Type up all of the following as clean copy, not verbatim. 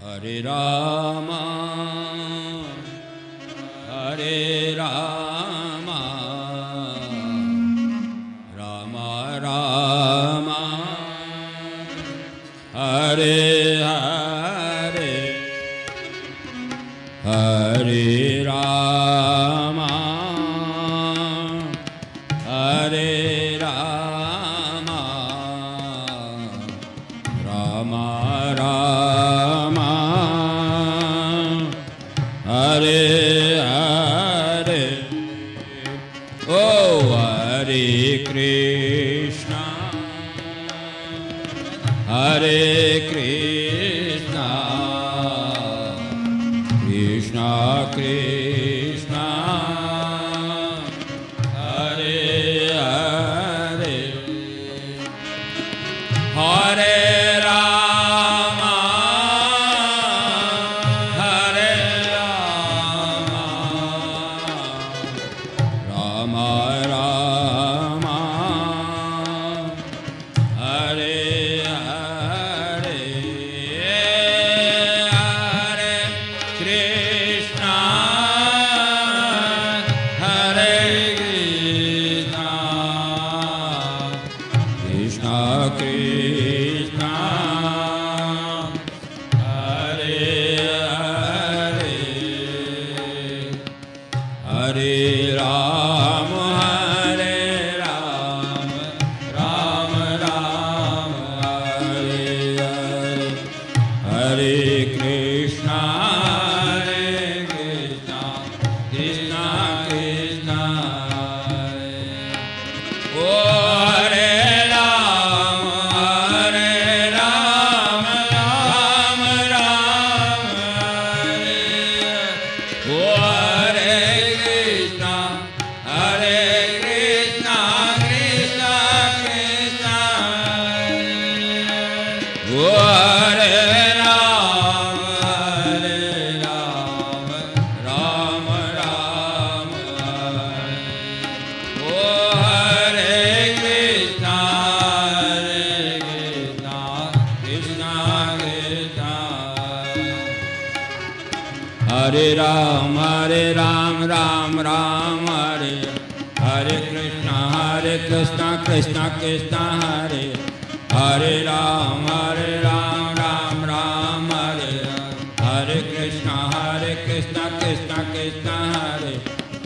Hare Rama, Hare Rama, Rama Rama, Hare Hare, Hare Rama, Hare Rama, Rama Rama, Hare Hare. Oh, Hare Krishna, Hare Krishna, Krishna Krishna, Hare Hare, Hare Rama, Hare Rama, Rama Rama, Hare Hare, Hare Krishna, Hare Krishna, Krishna Krishna, Hare Hare, Hare Rama, Hare Rama, Rama Rama, Hare Hare, Hare Krishna, Hare Krishna, Krishna Krishna, Hare. Oh, Hare Rama, Hare Rama, Rama Rama, Hare Hare. Oh, Hare Krishna, Hare Krishna, Krishna Krishna, Hare. Oh, Hare Rama, Hare Rama, Rama Rama, Hare. Oh, Hare Krishna, Hare Krishna, Krishna Krishna, Hare Ram, Hare Ram, Ram Ram, Hare Hare Krishna, Krishna Krishna, Hare Hare Ram, Ram Ram, Hare Hare Krishna, Krishna Krishna,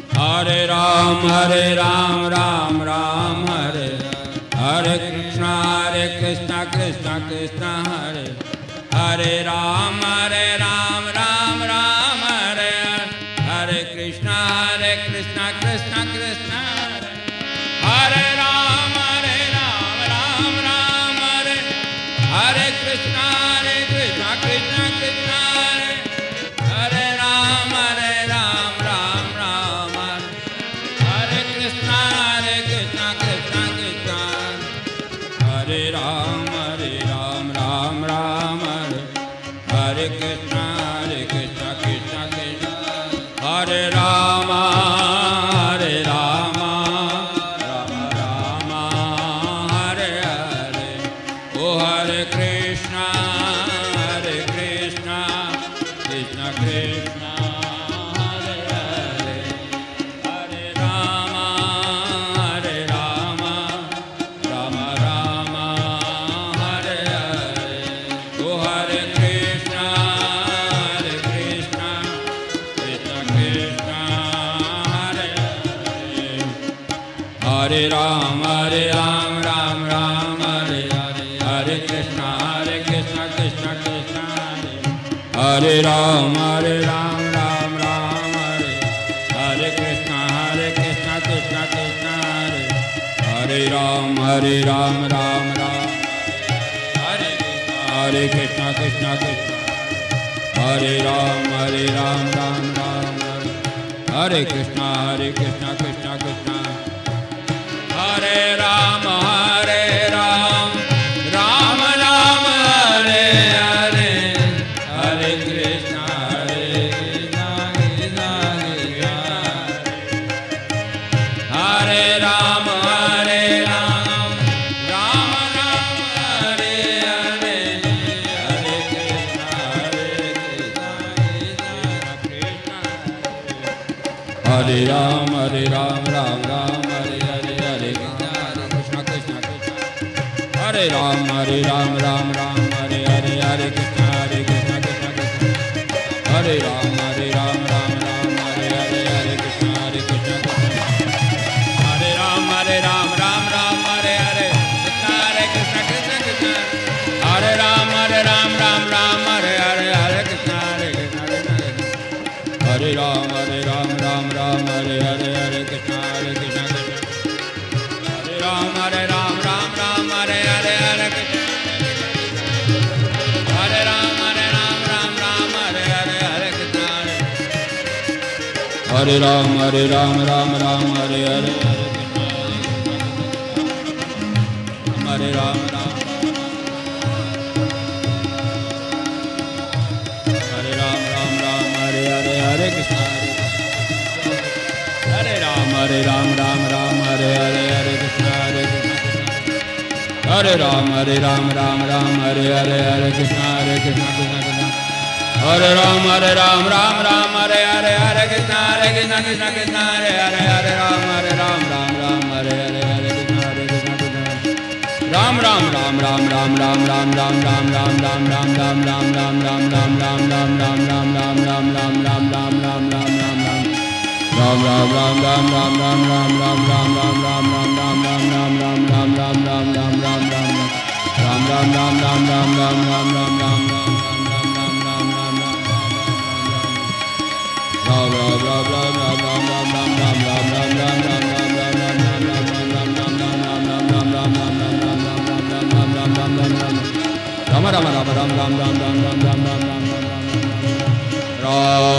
Hare Hare Ram, Ram Ram, Hare Hare Krishna, Krishna Krishna, Hare Hare Ram, Ram Ram, Hare Hare Krishna, Krishna Krishna, Hare Hare Ram, Ram Ram, Hare Hare Krishna, Krishna Krishna, Hare Hare Ram, Ram Ram, Hare Krishna, Krishna Krishna, Hare Ram, Ram Ram, Hare Hare Krishna, Krishna Krishna, Hare Rama, Rama Rama, Hare Hare. Oh, Hare Krishna, Krishna Krishna, Hare Hare. Hare Rama, Rama Rama, Hare Hare. Oh, Hare Krishna, Krishna Krishna, Hare Hare. Hare Ram, Ram Ram, Hare Hare. Hare Krishna, Krishna Krishna, Hare Ram, Ram Ram, Hare Hare Krishna, Krishna Krishna, Hare Ram, Ram Ram, Hare Krishna, Krishna Krishna, Hare Ram, Ram Ram, Hare Krishna, Krishna Krishna, Hare Ram, Ram Ram, Hare Hare. Hare Krishna, Krishna Krishna, Hare Ram, Ram Ram, Hare Hare. Hare Krishna, Hare Ram, Ram Ram, Hare Hare, Hare Krishna, Krishna Krishna. Hare Ram, Ram Ram, Hare Hare, Hare Krishna, Krishna Krishna. Hare Ram, Ram Ram, Hare Hare, Hare Krishna, Krishna Krishna. Hare Ram, Ram Ram, Hare Hare, Krishna, Krishna Krishna. Hare Ram, Ram Ram, Hare Hare, Hare Krishna, Krishna Krishna. Hare Ram, Ram Ram, Hare Hare, Hare Krishna, Krishna Krishna. Hare Ram, Ram Ram, Hare Hare, Hare Krishna. Hare Ram, Ram Ram, Hare Hare, Hare Krishna. Hare Ram, Ram Ram, Hare Hare, Hare Krishna. Hare Ram, Hare Ram, Hare Hare, Hare Krishna. Hare Ram, Hare Hare, Hare Krishna, Krishna. Hare Ram, Hare Ram, Hare Hare, Hare Krishna, Krishna Krishna. Hare Ram, Hare Ram, Hare Hare, Hare Krishna, Krishna Krishna. Hare Hare, Hare Ram, Hare Ram, Hare Hare, Hare Krishna, Krishna Krishna. Ram Ram, Hare Ram, Hare Ram